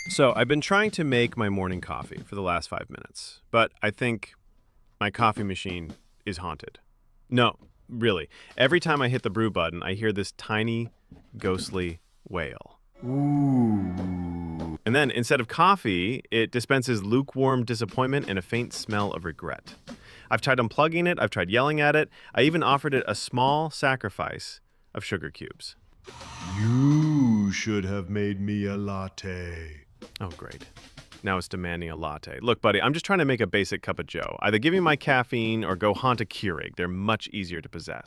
So I've been trying to make my morning coffee for the last 5 minutes, but I think my coffee machine is haunted. No, really. Every time I hit the brew button, I hear this tiny, ghostly wail. Ooh. And then instead of coffee, it dispenses lukewarm disappointment and a faint smell of regret. I've tried unplugging it, I've tried yelling at it, I even offered it a small sacrifice of sugar cubes. You should have made me a latte. Oh, great. Now it's demanding a latte. Look, buddy, I'm just trying to make a basic cup of joe. Either give me my caffeine or go haunt a Keurig. They're much easier to possess.